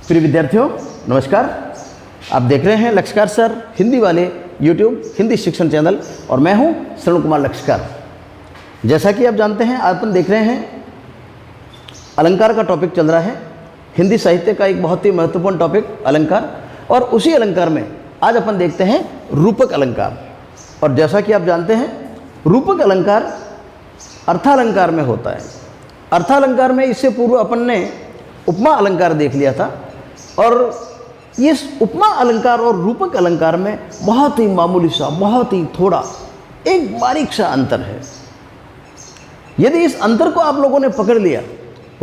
प्रिय विद्यार्थियों नमस्कार। आप देख रहे हैं लक्ष्यकार सर हिंदी वाले यूट्यूब हिंदी शिक्षण चैनल और मैं हूं श्रवण कुमार लक्ष्यकार। जैसा कि आप जानते हैं आज अपन देख रहे हैं अलंकार का टॉपिक चल रहा है। हिंदी साहित्य का एक बहुत ही महत्वपूर्ण टॉपिक अलंकार, और उसी अलंकार में आज अपन देखते हैं रूपक अलंकार। और जैसा कि आप जानते हैं रूपक अलंकार अर्थालंकार में होता है। अर्थालंकार में इससे पूर्व अपन ने उपमा अलंकार देख लिया था, और इस उपमा अलंकार और रूपक अलंकार में बहुत ही मामूली सा, बहुत ही थोड़ा एक बारीक सा अंतर है। यदि इस अंतर को आप लोगों ने पकड़ लिया,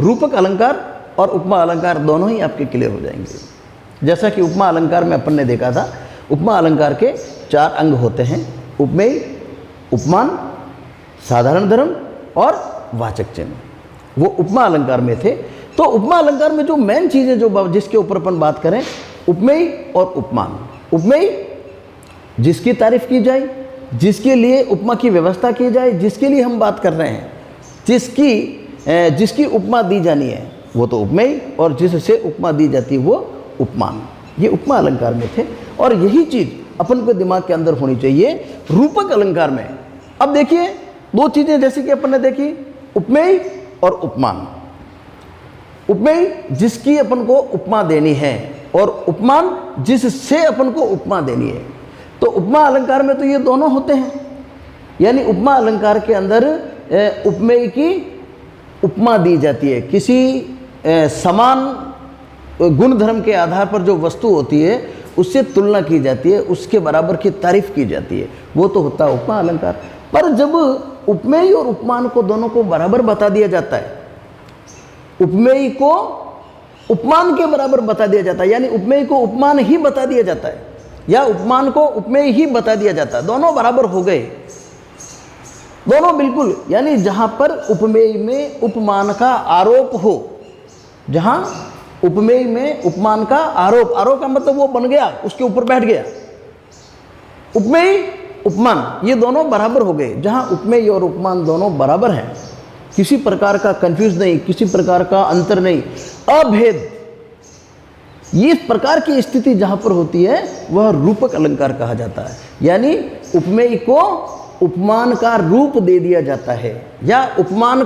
रूपक अलंकार और उपमा अलंकार दोनों ही आपके क्लियर हो जाएंगे। जैसा कि उपमा अलंकार में अपन ने देखा था, उपमा अलंकार के 4 अंग होते हैं: उपमेय, उपमान, साधारण धर्म और वाचक चिन्ह। वो उपमा अलंकार में थे। तो उपमा अलंकार में जो मेन चीज़ें जो जिसके ऊपर अपन बात करें, उपमेय और उपमान। उपमेय जिसकी तारीफ की जाए, जिसके लिए उपमा की व्यवस्था की जाए, जिसके लिए हम बात कर रहे हैं, जिसकी उपमा दी जानी है वो तो उपमेय, और जिससे उपमा दी जाती है वो उपमान। ये उपमा अलंकार में थे, और यही चीज़ अपन को दिमाग के अंदर होनी चाहिए रूपक अलंकार में। अब देखिए 2 चीज़ें जैसे कि अपन ने देखी, उपमेय और उपमान। उपमेय जिसकी अपन को उपमा देनी है, और उपमान जिससे अपन को उपमा देनी है। तो उपमा अलंकार में तो ये दोनों होते हैं, यानी उपमा अलंकार के अंदर उपमेय की उपमा दी जाती है। किसी समान गुण धर्म के आधार पर जो वस्तु होती है उससे तुलना की जाती है, उसके बराबर की तारीफ की जाती है, वो तो होता है उपमा अलंकार। पर जब उपमेय और उपमान को दोनों को बराबर बता दिया जाता है, उपमेय को उपमान के बराबर बता दिया जाता है, यानी उपमेय को उपमान ही बता दिया जाता है, या उपमान को उपमेय ही बता दिया जाता है, दोनों बराबर हो गए, दोनों बिल्कुल। यानी जहां पर उपमेय में उपमान का आरोप हो, जहां उपमेय में उपमान का आरोप का मतलब वो बन गया, उसके ऊपर बैठ गया, उपमेय उपमान ये दोनों बराबर हो गए। जहां उपमेय और उपमान दोनों बराबर हैं, किसी प्रकार का कंफ्यूज नहीं, किसी प्रकार का अंतर नहीं, अभेद, इस प्रकार की स्थिति जहां पर होती है वह रूपक अलंकार कहा जाता है। यानी उपमेय को उपमान का रूप दे दिया जाता है, या उपमान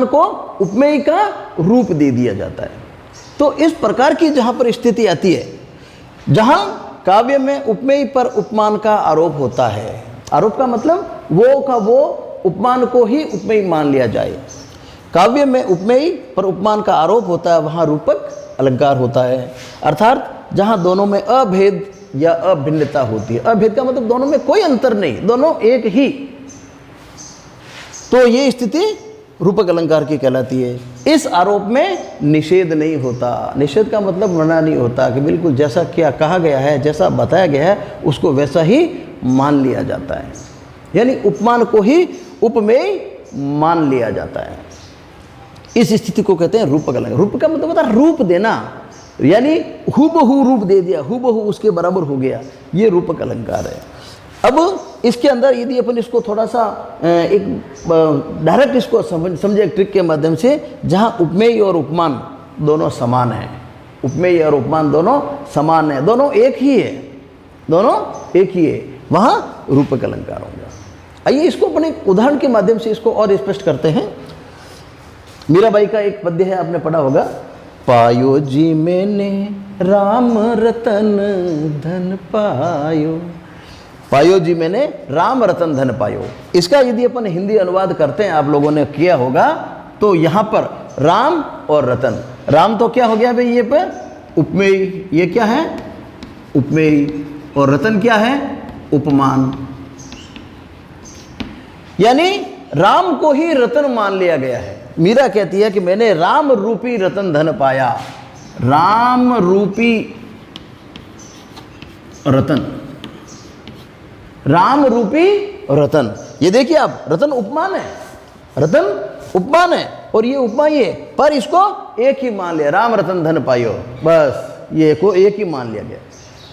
को उपमेय का रूप दे दिया जाता है। तो इस प्रकार की जहां पर स्थिति आती है, जहां काव्य में उपमेय पर उपमान का आरोप होता है, आरोप का मतलब वो उपमान को ही उपमेय मान लिया जाए, काव्य में उपमेय पर उपमान का आरोप होता है, वहाँ रूपक अलंकार होता है। अर्थात जहाँ दोनों में अभेद या अभिन्नता होती है। अभेद का मतलब दोनों में कोई अंतर नहीं, दोनों एक ही, तो ये स्थिति रूपक अलंकार की कहलाती है। इस आरोप में निषेध नहीं होता। निषेध का मतलब मना नहीं होता कि बिल्कुल जैसा क्या कहा गया है, जैसा बताया गया है उसको वैसा ही मान लिया जाता है, यानी उपमान को ही उपमेय मान लिया जाता है। इस स्थिति को कहते हैं रूपक अलंकार। रूप का मतलब होता है रूप देना, यानी हूबहू रूप दे दिया, हूबहू उसके बराबर हो गया, ये रूपक अलंकार है। अब इसके अंदर यदि अपन इसको थोड़ा सा एक डायरेक्ट इसको समझे ट्रिक के माध्यम से, जहाँ उपमेय और उपमान दोनों समान हैं, उपमेय और उपमान दोनों समान हैं, दोनों एक ही है, दोनों एक ही है, वहाँ रूपक अलंकार होगा। आइए इसको अपने एक उदाहरण के माध्यम से इसको और स्पष्ट करते हैं। मीराबाई का एक पद्य है, आपने पढ़ा होगा, पायो जी मैंने राम रतन धन पायो, पायो जी मैंने राम रतन धन पायो। इसका यदि अपन हिंदी अनुवाद करते हैं, आप लोगों ने किया होगा, तो यहाँ पर राम और रतन, राम तो क्या हो गया भाई, ये पर उपमेय, ये क्या है उपमेय, और रतन क्या है उपमान। यानी राम को ही रतन मान लिया गया है। मीरा कहती है कि मैंने राम रूपी रतन धन पाया, राम रूपी रतन, राम रूपी रतन। ये देखिए आप, रतन उपमान है, रतन उपमान है, और ये उपमा ही है, पर इसको एक ही मान लिया, राम रतन धन पायो, बस ये को एक ही मान लिया गया।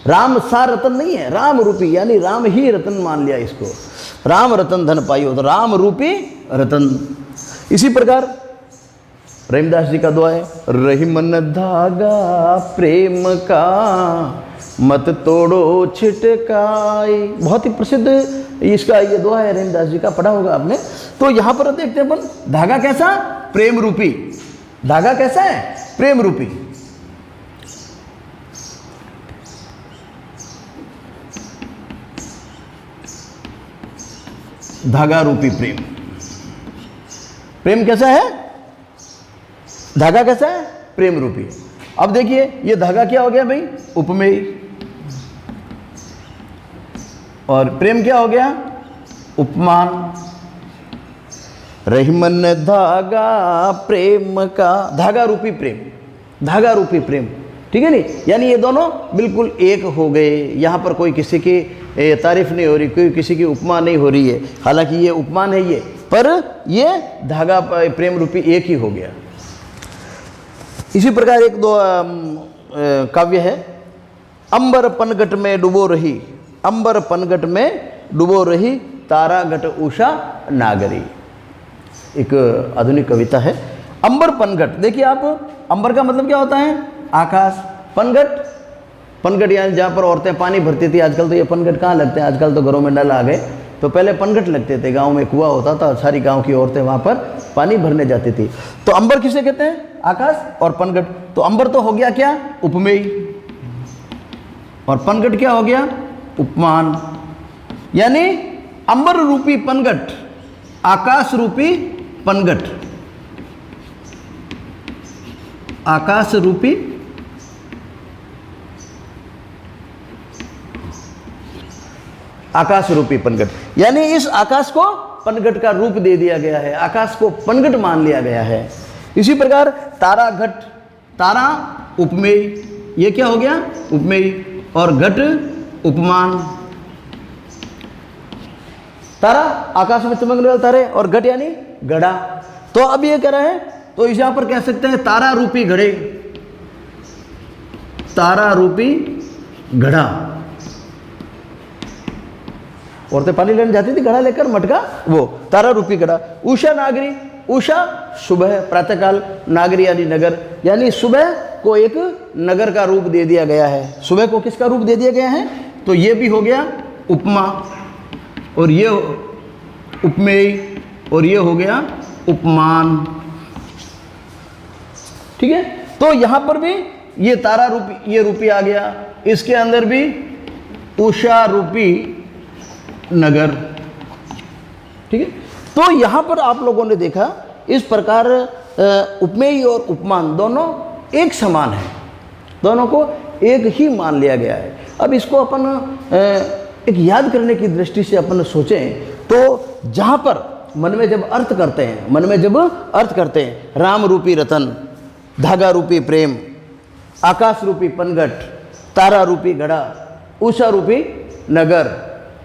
राम सा रतन नहीं है, राम रूपी, यानी राम ही रतन मान लिया इसको, राम रतन धन पायो, तो राम रूपी रतन। इसी प्रकार रहीमदास जी का दुआ है, रही मन धागा प्रेम का मत तोड़ो छिटकाई। बहुत ही प्रसिद्ध इसका ये दुआ है, रहीमदास जी का, पढ़ा होगा आपने। तो यहाँ पर देखते हैं अपन, धागा कैसा? प्रेम रूपी। धागा कैसा है? प्रेम रूपी। धागा रूपी प्रेम। प्रेम कैसा है? धागा कैसा है? प्रेम रूपी। अब देखिए ये धागा क्या हो गया भाई? उपमेय। और प्रेम क्या हो गया? उपमान। रही मन धागा प्रेम का, धागा रूपी प्रेम, धागा रूपी प्रेम, ठीक है नहीं? यानी ये दोनों बिल्कुल एक हो गए। यहाँ पर कोई किसी की तारीफ नहीं हो रही, कोई किसी की उपमा नहीं हो रही है, हालांकि ये उपमान है ये, पर ये धागा प्रेम रूपी एक ही हो गया। इसी प्रकार एक दो काव्य है, अंबर पनघट में डुबो रही, अंबर पनघट में डुबो रही, तारा घट उषा नागरी। एक आधुनिक कविता है। अंबर पनघट, देखिए आप, अंबर का मतलब क्या होता है? आकाश। पनघट, पनघट यानी जहाँ पर औरतें पानी भरती थी। आजकल तो ये पनघट कहाँ लगते हैं, आजकल तो घरों में नल आ गए, तो पहले पनघट लगते थे। गांव में कुआं होता था, सारी गांव की औरतें वहाँ पर पानी भरने जाती थी। तो अंबर किसे कहते हैं? आकाश। और पनघट, तो अंबर तो हो गया क्या? उपमेय। और पनघट क्या हो गया? उपमान। यानी अंबर रूपी पनघट, आकाश रूपी पनघट, आकाश रूपी आकाश रूपी पनघट, यानी इस आकाश को पनघट का रूप दे दिया गया है, आकाश को पनघट मान लिया गया है। इसी प्रकार तारा घट, तारा उपमेय, ये क्या हो गया? उपमेय। और घट उपमान। तारा आकाश में चमकने वाले तारे, और घट यानी घड़ा। तो अब ये कह रहे हैं, तो इस यहां पर कह सकते हैं तारा रूपी घड़े, तारा रूपी घड़ा। औरतें पानी लेने जाती थी घड़ा लेकर, मटका, वो तारा रूपी घड़ा। उषा नागरी, उषा सुबह, प्रातःकाल, नागरी यानी नगर, यानी सुबह को एक नगर का रूप दे दिया गया है। सुबह को किसका रूप दे दिया गया है? तो ये भी हो गया उपमा, और ये उपमेय, और ये हो गया उपमान, ठीक है। तो यहां पर भी ये तारा रूपी, ये रूपी आ गया, इसके अंदर भी उषा रूपी नगर, ठीक है। तो यहां पर आप लोगों ने देखा इस प्रकार उपमेय और उपमान दोनों एक समान है, दोनों को एक ही मान लिया गया है। अब इसको अपन एक याद करने की दृष्टि से अपन सोचें तो जहां पर मन में जब अर्थ करते हैं, मन में जब अर्थ करते हैं, राम रूपी रतन, धागा रूपी प्रेम, आकाश रूपी पनघट, तारा रूपी घड़ा, उषा रूपी नगर,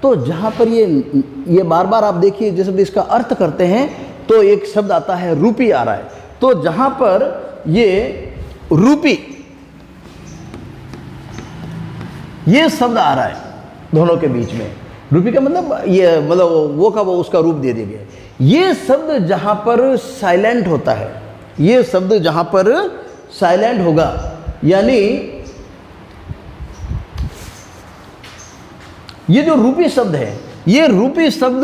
तो जहाँ पर ये बार बार आप देखिए जैसे इसका अर्थ करते हैं तो एक शब्द आता है रूपी आ रहा है। तो जहाँ पर ये रूपी ये शब्द आ रहा है दोनों के बीच में, रूपी का मतलब ये मतलब वो का वो उसका रूप दे दिया गया। ये शब्द जहाँ पर साइलेंट होता है, ये शब्द जहाँ पर साइलेंट होगा, यानी ये जो रूपी शब्द है, ये रूपी शब्द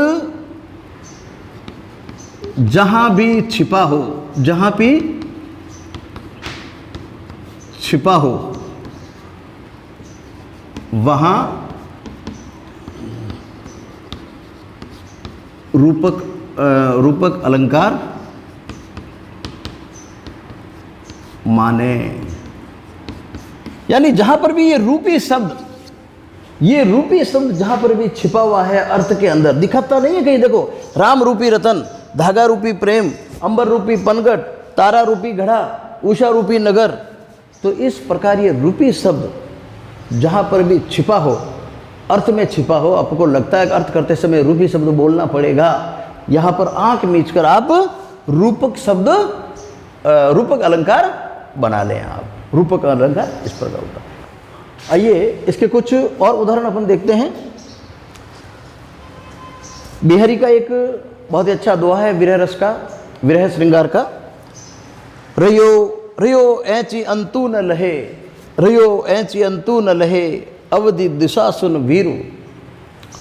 जहां भी छिपा हो, जहां भी छिपा हो वहां रूपक अलंकार माने। यानी जहां पर भी ये रूपी शब्द, ये रूपी शब्द जहां पर भी छिपा हुआ है अर्थ के अंदर, दिखता नहीं है कहीं। देखो, राम रूपी रतन, धागा रूपी प्रेम, अंबर रूपी पनघट, तारा रूपी घड़ा, उषा रूपी नगर। तो इस प्रकार ये रूपी शब्द जहां पर भी छिपा हो, अर्थ में छिपा हो, आपको लगता है कि अर्थ करते समय रूपी शब्द बोलना पड़ेगा, यहां पर आंख मीचकर आप रूपक शब्द, रूपक अलंकार बना लें। आप रूपक अलंकार इस प्रकार होता है। आइए इसके कुछ और उदाहरण अपन देखते हैं। बिहारी का एक बहुत ही अच्छा दोहा है विरह रस का, विरह श्रृंगार का। रयो रयो ऐची अंतु न लहे, रयो ऐची अंतु न लहे, अवधि दुशासन वीरु,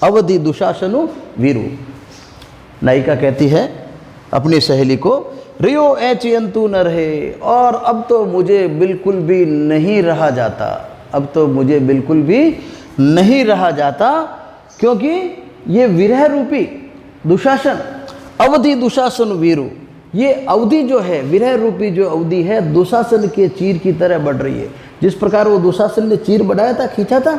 अवधि दुशासनु वीरु। नायिका कहती है अपनी सहेली को, रियो ऐची अंतु न रहे, और अब तो मुझे बिल्कुल भी नहीं रहा जाता, अब तो मुझे बिल्कुल भी नहीं रहा जाता, क्योंकि ये विरह रूपी दुशासन, अवधि दुशासन वीरु, ये अवधि जो है, विरह रूपी जो अवधि है, दुशासन के चीर की तरह बढ़ रही है। जिस प्रकार वो दुशासन ने चीर बढ़ाया था, खींचा था,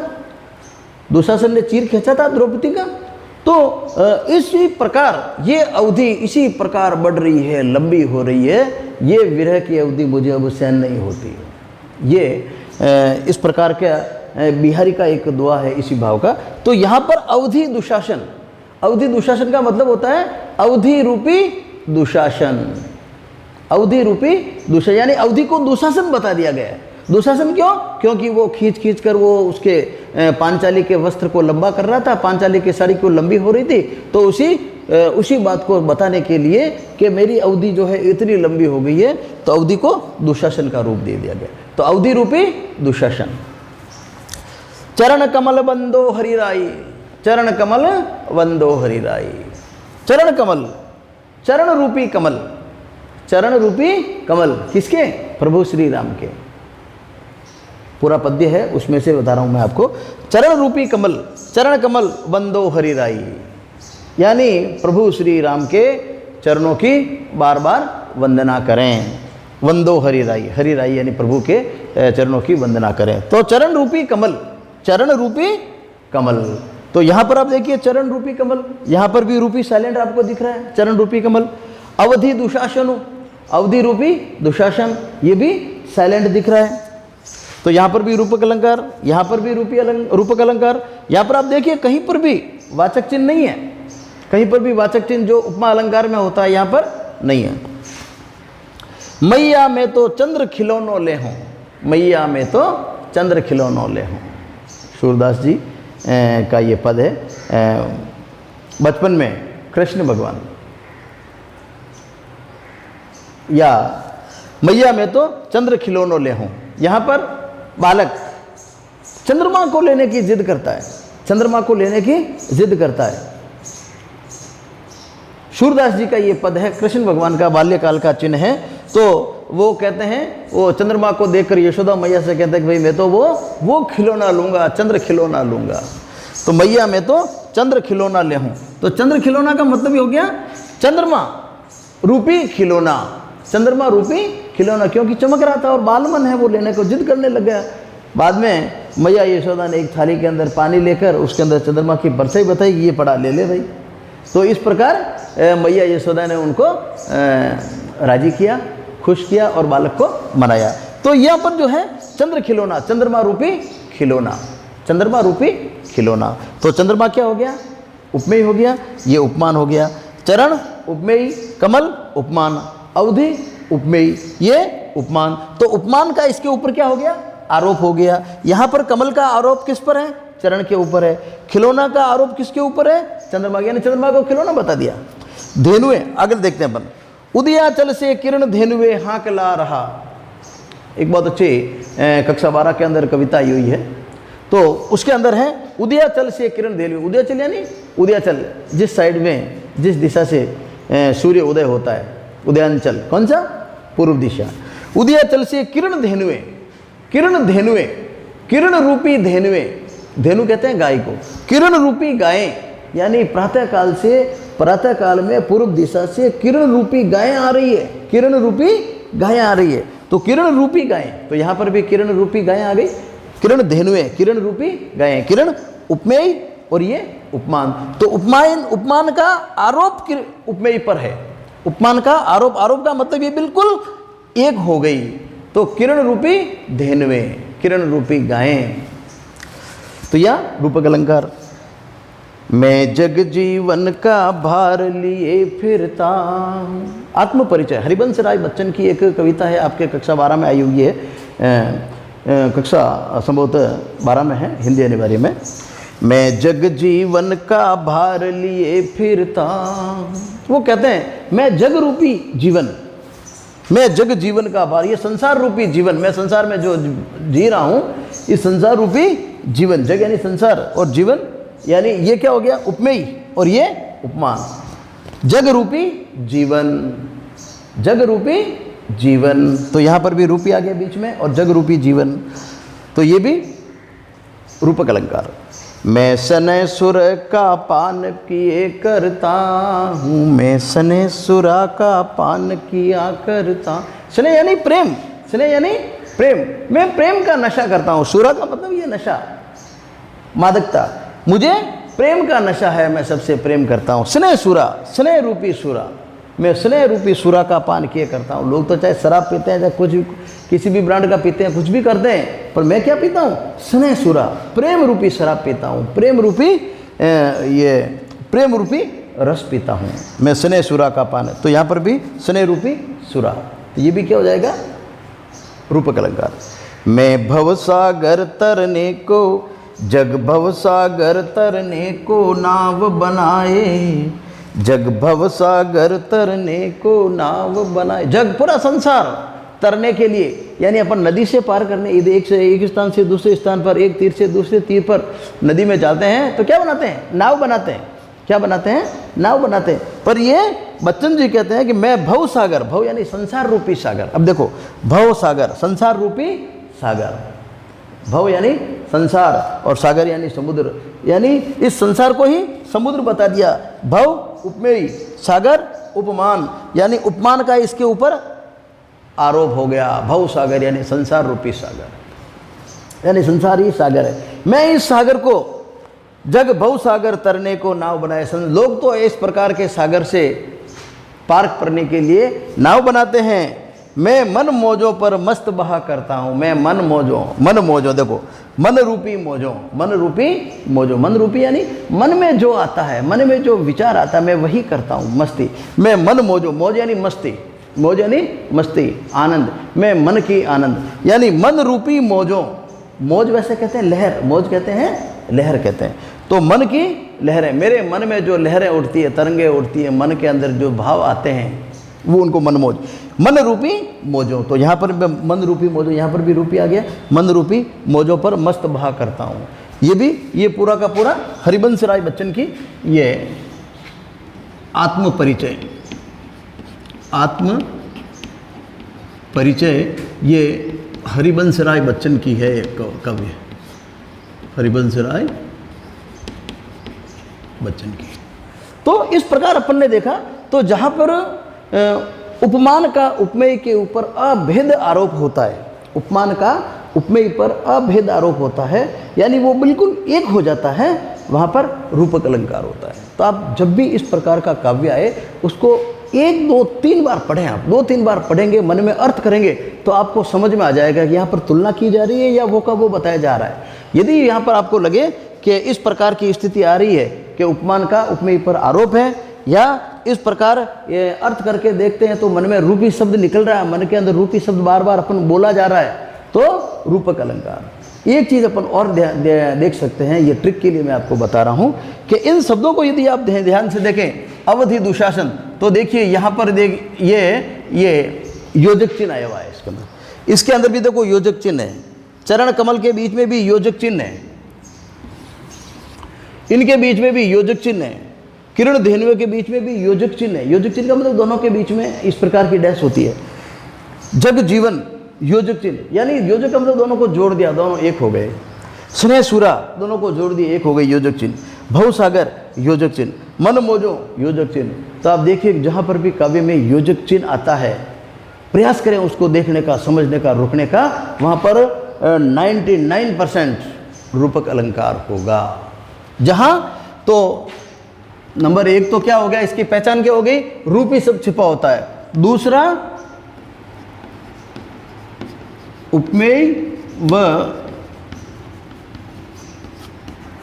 दुशासन ने चीर खींचा था द्रौपदी का, तो इसी प्रकार ये अवधि इसी प्रकार बढ़ रही है, लंबी हो रही है। ये विरह की अवधि मुझे अब सहन नहीं होती। ये इस प्रकार का बिहारी का एक दुआ है इसी भाव का। तो यहाँ पर अवधि दुशासन, अवधि दुशासन का मतलब होता है अवधि रूपी दुशासन, अवधि रूपी दुशासन, यानी अवधि को दुशासन बता दिया गया है। दुशासन क्यों? क्योंकि वो खींच खींच कर वो उसके पांचाली के वस्त्र को लंबा कर रहा था, पांचाली की साड़ी को लंबी हो रही थी, तो उसी बात को बताने के लिए कि मेरी अवधि जो है इतनी लंबी हो गई है, तो अवधि को दुशासन का रूप दे दिया गया। तो अवधि रूपी दुशासन। चरण कमल बंदो हरिराई, चरण कमल बंदो हरिराई, चरण कमल, चरण रूपी कमल, चरण रूपी कमल किसके? प्रभु श्री राम के। पूरा पद्य है, उसमें से बता रहा हूं मैं आपको। चरण रूपी कमल, चरण कमल बंदो हरिराई, यानी प्रभु श्री राम के चरणों की बार बार वंदना करें। वंदो हरिराई, हरिराई यानी प्रभु के चरणों की वंदना करें। तो चरण रूपी कमल, चरण रूपी कमल। तो यहां पर आप देखिए चरण रूपी कमल, यहां पर भी रूपी साइलेंट आपको दिख रहा है, चरण रूपी कमल। अवधि दुशासनु, अवधि रूपी दुशासन, ये भी साइलेंट दिख रहा है। तो यहाँ पर भी रूपक अलंकार, यहाँ पर भी रूपक अलंकार। यहाँ पर आप देखिए कहीं पर भी वाचक चिन्ह नहीं है, कहीं पर भी वाचक चिन्ह जो उपमा अलंकार में होता है यहाँ पर नहीं है। मैया में तो चंद्र खिलौनो ले हूँ, मैया में तो चंद्र खिलौनो ले हूँ, सूरदास जी का ये पद है। बचपन में कृष्ण भगवान, या मैया में तो चंद्र खिलौनो ले हूँ, यहाँ पर बालक चंद्रमा को लेने की जिद करता है, चंद्रमा को लेने की जिद करता है। सूरदास जी का ये पद है, कृष्ण भगवान का बाल्यकाल का चिन्ह है। तो वो कहते हैं, वो चंद्रमा को देखकर यशोदा मैया से कहते हैं कि भाई मैं तो वो खिलौना लूंगा, चंद्र खिलौना लूंगा। तो मैया मैं तो चंद्र खिलौना ले हूं। तो चंद्र खिलौना का मतलब ये हो गया चंद्रमा रूपी खिलौना, चंद्रमा रूपी खिलौना, क्योंकि चमक रहा था और बालमन है, वो लेने को जिद करने लग गया। बाद में मैया यशोदा ने एक थाली के अंदर पानी लेकर उसके अंदर चंद्रमा की परछाई बताई कि ये पड़ा, ले ले भाई। तो इस प्रकार मैया यशोदा ने उनको राजी किया, खुश किया और बालक को मनाया। तो यहाँ पर जो है चंद्र खिलौना, चंद्रमा रूपी खिलौना, चंद्रमा रूपी खिलौना। तो चंद्रमा क्या हो गया? उपमेय हो गया, ये उपमान हो गया। चरण उपमेय, कमल उपमान, अवधि उपमेय, ये उपमान। तो उपमान का इसके ऊपर क्या हो गया? आरोप हो गया। यहाँ पर कमल का आरोप किस पर है? चरण के ऊपर है। खिलौना का आरोप किसके ऊपर है? चंद्रमा, यानी चंद्रमा को खिलौना बता दिया। धेनुए, आगे देखते हैं अपन। उदयाचल से किरण धेनुए हाँकला रहा, एक बहुत अच्छी कक्षा 12 के अंदर कविता आई हुई है। तो उसके अंदर है उदयाचल से किरण धेनुए। उदयाचल यानी उदयाचल, जिस साइड में, जिस दिशा से सूर्य उदय होता है, उदयांचल कौन सा? पूर्व दिशा। उदयाचल से किरण धेनुए, किरण धेनुए, किरण रूपी धेनुए, धेनु कहते हैं गाय को, किरण रूपी गायें, यानी प्रातः काल से, प्रातः काल में पूर्व दिशा से किरण रूपी गायें आ रही है, किरण रूपी गायें आ रही है। तो किरण रूपी गायें, तो यहाँ पर भी किरण रूपी गायें आ गई। किरण धेनुए, किरण रूपी गायें, किरण उपमेय और ये उपमान। तो उपमान का आरोप उपमेय पर है, उपमान का आरोप, आरोप का मतलब ये बिल्कुल एक हो गई। तो किरण रूपी धेनुए, किरण रूपी गायें। तो यह रूपक अलंकार। मैं जग जीवन का भार लिए फिरता हूं, आत्म परिचय, हरिवंश राय बच्चन की एक कविता है, आपके कक्षा 12 में आई हुई है, कक्षा संभवतः 12 में है, हिंदी अनिवार्य में। मैं जग जीवन का भार लिए फिरता हूं, वो कहते हैं मैं जग रूपी जीवन, मैं जग जीवन का भार, ये संसार रूपी जीवन, मैं संसार में जो जी रहा हूँ, इस संसार रूपी जीवन, जग यानी संसार और जीवन यानी ये क्या हो गया, उपमेय और ये उपमान। जग रूपी जीवन, जग रूपी जीवन, तो यहाँ पर भी रूपी आ गया बीच में और जग रूपी जीवन, तो ये भी रूपक अलंकार। मैं सने सुर का पान किए करता हूँ, मैं सने सुरा का पान किया करता। स्नेह यानी प्रेम, स्नेह यानी प्रेम, मैं प्रेम का नशा करता हूँ। सुरा का मतलब ये नशा, मादकता, मुझे प्रेम का नशा है, मैं सबसे प्रेम करता हूँ। स्नेह सुरा, स्नेह रूपी सुरा, मैं स्नेह रूपी सुरा का पान किए करता हूँ। लोग तो चाहे शराब पीते हैं, चाहे कुछ भी किसी भी ब्रांड का पीते हैं, कुछ भी करते हैं, पर मैं क्या पीता हूँ, स्नेह सुरा, प्रेम रूपी शराब पीता हूँ, प्रेम रूपी ये प्रेम रूपी रस पीता हूँ, मैं स्नेह सुरा का पान। तो यहाँ पर भी स्नेह रूपी सुरा, तो ये भी क्या हो जाएगा, रूपक अलंकार। मैं भवसागर तरने को, जग भवसागर तरने को नाव बनाए, जग भवसागर तरने को नाव बनाए। जग पूरा संसार तरने के लिए, यानी अपन नदी से पार करने, एक से एक स्थान से दूसरे स्थान पर, एक तीर से दूसरे तीर पर नदी में जाते हैं तो क्या बनाते हैं, नाव बनाते हैं। क्या बनाते हैं, नाव बनाते हैं। पर ये बच्चन जी कहते हैं कि मैं भव सागर, भव यानी संसार रूपी सागर। अब देखो, भव सागर संसार रूपी सागर, भव यानी संसार और सागर यानी समुद्र, यानी इस संसार को ही समुद्र बता दिया। भव उपमेय, सागर उपमान, यानी उपमान का इसके ऊपर आरोप हो गया। भव सागर यानी संसार रूपी सागर, यानी संसार ही सागर है। मैं इस सागर को, जग भव सागर तरने को नाव बनाए। लोग तो इस प्रकार के सागर से पार करने के लिए नाव बनाते हैं। मैं मन मौजों पर मस्त बहा करता हूँ। मैं मन मौजों, मन मौजों देखो, मन रूपी मौजों, मन रूपी मौजों, मन रूपी यानी मन में जो आता है, मन में जो विचार आता है मैं वही करता हूँ, मस्ती। मैं मन मौजों, मौज यानी मस्ती, मौज यानी मस्ती, आनंद, मैं मन की आनंद, यानी मन रूपी मौजों। मौज वैसे कहते हैं लहर, मौज कहते हैं लहर कहते हैं, तो मन की लहरें, मेरे मन में जो लहरें उठती है, तरंगे उठती है, मन के अंदर जो भाव आते हैं वो उनको मन मौज, मन रूपी मौजों। तो यहाँ पर मन रूपी मौजों, यहाँ पर भी रूपी आ गया, मन रूपी मौजों पर मस्त बहा करता हूँ। ये भी, ये पूरा का पूरा हरिवंश राय बच्चन की ये आत्म परिचय, आत्म परिचय ये हरिवंश राय बच्चन की है काव्य, हरिवंश राय बच्चन की। तो इस प्रकार अपन ने देखा, तो जहाँ पर उपमान का उपमेय के ऊपर अभेद आरोप होता है, उपमान का उपमेय पर अभेद आरोप होता है, यानी वो बिल्कुल एक हो जाता है, वहाँ पर रूपक अलंकार होता है। तो आप जब भी इस प्रकार का काव्य आए उसको 1, 2, 3 बार पढ़ें। आप 2-3 बार पढ़ेंगे, मन में अर्थ करेंगे तो आपको समझ में आ जाएगा कि यहाँ पर तुलना की जा रही है या वो का वो बताया जा रहा है। यदि यहाँ पर आपको लगे कि इस प्रकार की स्थिति आ रही है कि उपमान का उपमेय पर आरोप है, या इस प्रकार ये अर्थ करके देखते हैं तो मन में रूपी शब्द निकल रहा है, मन के अंदर रूपी शब्द बार बार अपन बोला जा रहा है, तो रूपक अलंकार। एक चीज़ अपन और देख सकते हैं, ये ट्रिक के लिए मैं आपको बता रहा हूँ कि इन शब्दों को यदि आप ध्यान से देखें, अवधि दुशासन, तो देखिए यहाँ पर देख ये योजक चिन्ह आया हुआ है इसके अंदर, इसके अंदर भी देखो योजक चिन्ह है, चरण कमल के बीच में भी योजक चिन्ह है, इनके बीच में भी योजक चिन्ह है, किरण धेनुए के बीच में भी योजक चिन्ह है। योजक चिन्ह का मतलब दोनों के बीच में इस प्रकार की डैश होती है। जग जीवन योजक चिन्ह, यानी योजक का मतलब दोनों को जोड़ दिया, दोनों एक हो गए। स्नेह सुरा दोनों को जोड़ दिए, एक हो गए, योजक चिन्ह। भवसागर योजक चिन्ह, मन मोजो योजक चिन्ह। तो आप देखिए जहाँ पर भी काव्य में योजक चिन्ह आता है, प्रयास करें उसको देखने का, समझने का, रुकने का, वहाँ पर 99% रूपक अलंकार होगा। जहाँ तो नंबर 1 तो क्या हो गया, इसकी पहचान क्या हो गई, रूपी शब्द छिपा होता है। दूसरा, उपमेय व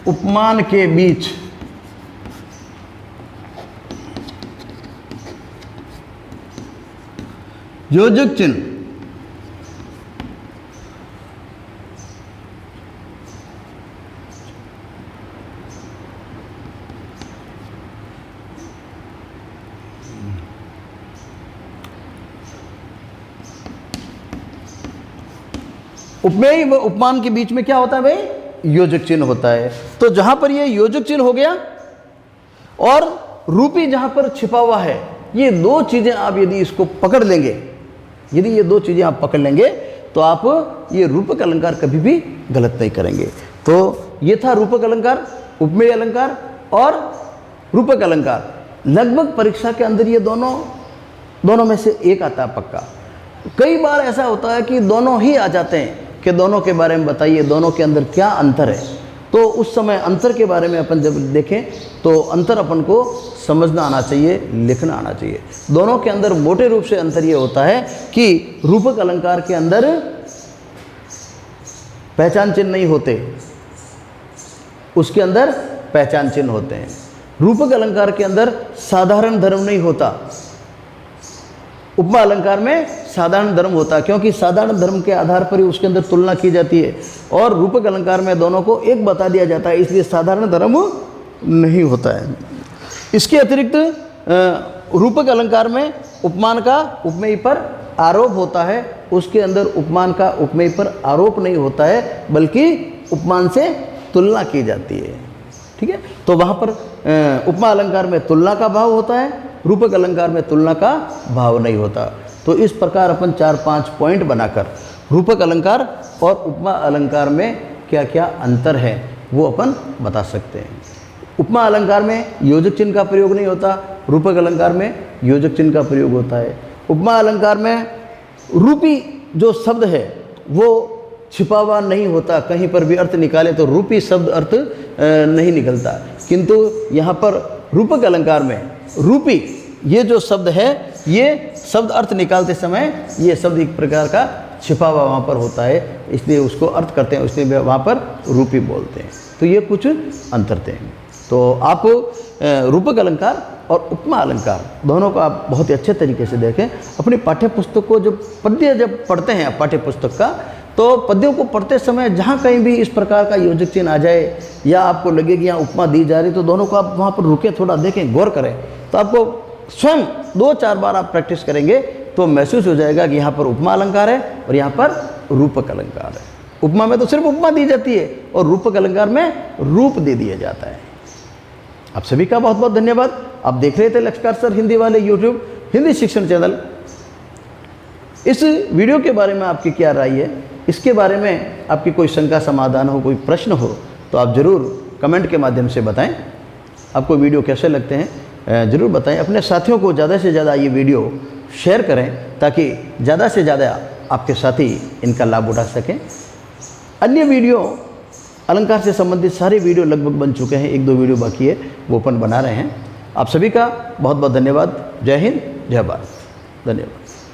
उपमान के बीच योजक चिन्ह, उपमेय व उपमान के बीच में क्या होता है भाई? योजक चिन्ह होता है। तो जहां पर ये योजक चिन्ह हो गया और रूपी जहां पर छिपा हुआ है, ये दो चीजें आप यदि इसको पकड़ लेंगे, यदि ये दो चीजें आप पकड़ लेंगे तो आप ये रूपक अलंकार कभी भी गलत नहीं करेंगे। तो ये था रूपक अलंकार, उपमेय अलंकार और रूपक अलंकार। लगभग परीक्षा के अंदर ये दोनों में से एक आता है पक्का। कई बार ऐसा होता है कि दोनों ही आ जाते हैं कि दोनों के बारे में बताइए, दोनों के अंदर क्या अंतर है। तो उस समय अंतर के बारे में अपन जब देखें तो अंतर अपन को समझना आना चाहिए, लिखना आना चाहिए। दोनों के अंदर मोटे रूप से अंतर ये होता है कि रूपक अलंकार के अंदर पहचान चिन्ह नहीं होते, उसके अंदर पहचान चिन्ह होते हैं। रूपक अलंकार के अंदर साधारण धर्म नहीं होता, उपमा अलंकार में साधारण धर्म होता है, क्योंकि साधारण धर्म के आधार पर ही उसके अंदर तुलना की जाती है और रूपक अलंकार में दोनों को एक बता दिया जाता है, इसलिए साधारण धर्म नहीं होता है। इसके अतिरिक्त रूपक अलंकार में उपमान का उपमेय पर आरोप होता है, उसके अंदर उपमान का उपमेय पर आरोप नहीं होता है, बल्कि उपमान से तुलना की जाती है। ठीक है, तो वहाँ पर उपमा अलंकार में तुलना का भाव होता है, रूपक अलंकार में तुलना का भाव नहीं होता। तो इस प्रकार अपन 4-5 पॉइंट बनाकर रूपक अलंकार और उपमा अलंकार में क्या क्या अंतर है वो अपन बता सकते हैं। उपमा अलंकार में योजक चिन्ह का प्रयोग नहीं होता, रूपक अलंकार में योजक चिन्ह का प्रयोग होता है। उपमा अलंकार में रूपी जो शब्द है वो छिपा हुआ नहीं होता, कहीं पर भी अर्थ निकाले तो रूपी शब्द अर्थ नहीं निकलता, किंतु यहाँ पर रूपक अलंकार में रूपी ये जो शब्द है, ये शब्द अर्थ निकालते समय ये शब्द एक प्रकार का छिपा हुआ वहाँ पर होता है, इसलिए उसको अर्थ करते हैं, इसलिए वहाँ पर रूपी बोलते हैं। तो ये कुछ अंतर थे। तो आप रूपक अलंकार और उपमा अलंकार दोनों को आप बहुत ही अच्छे तरीके से देखें। अपनी पाठ्य पुस्तक को जब पद्य जब पढ़ते हैं पाठ्य पुस्तक का, तो पद्यों को पढ़ते समय जहाँ कहीं भी इस प्रकार का योजक चिन्ह आ जाए या आपको लगे कि यहाँ उपमा दी जा रही, तो दोनों को आप वहाँ पर रुके, थोड़ा देखें, गौर करें, तो आपको स्वयं 2-4 बार आप प्रैक्टिस करेंगे तो महसूस हो जाएगा कि यहाँ पर उपमा अलंकार है और यहाँ पर रूपक अलंकार है। उपमा में तो सिर्फ उपमा दी जाती है और रूपक अलंकार में रूप दे दिया जाता है। आप सभी का बहुत बहुत धन्यवाद। आप देख रहे थे लक्ष्यकार सर हिंदी वाले यूट्यूब हिंदी शिक्षण चैनल। इस वीडियो के बारे में आपकी क्या राय है, इसके बारे में आपकी कोई शंका समाधान हो, कोई प्रश्न हो, तो आप ज़रूर कमेंट के माध्यम से बताएं। आपको वीडियो कैसे लगते हैं ज़रूर बताएं। अपने साथियों को ज़्यादा से ज़्यादा ये वीडियो शेयर करें ताकि ज़्यादा से ज़्यादा आपके साथी इनका लाभ उठा सकें। अन्य वीडियो अलंकार से संबंधित सारे वीडियो लगभग बन चुके हैं, 1-2 वीडियो बाकी है, वो अपन बना रहे हैं। आप सभी का बहुत बहुत धन्यवाद। जय हिंद, जय भारत। धन्यवाद।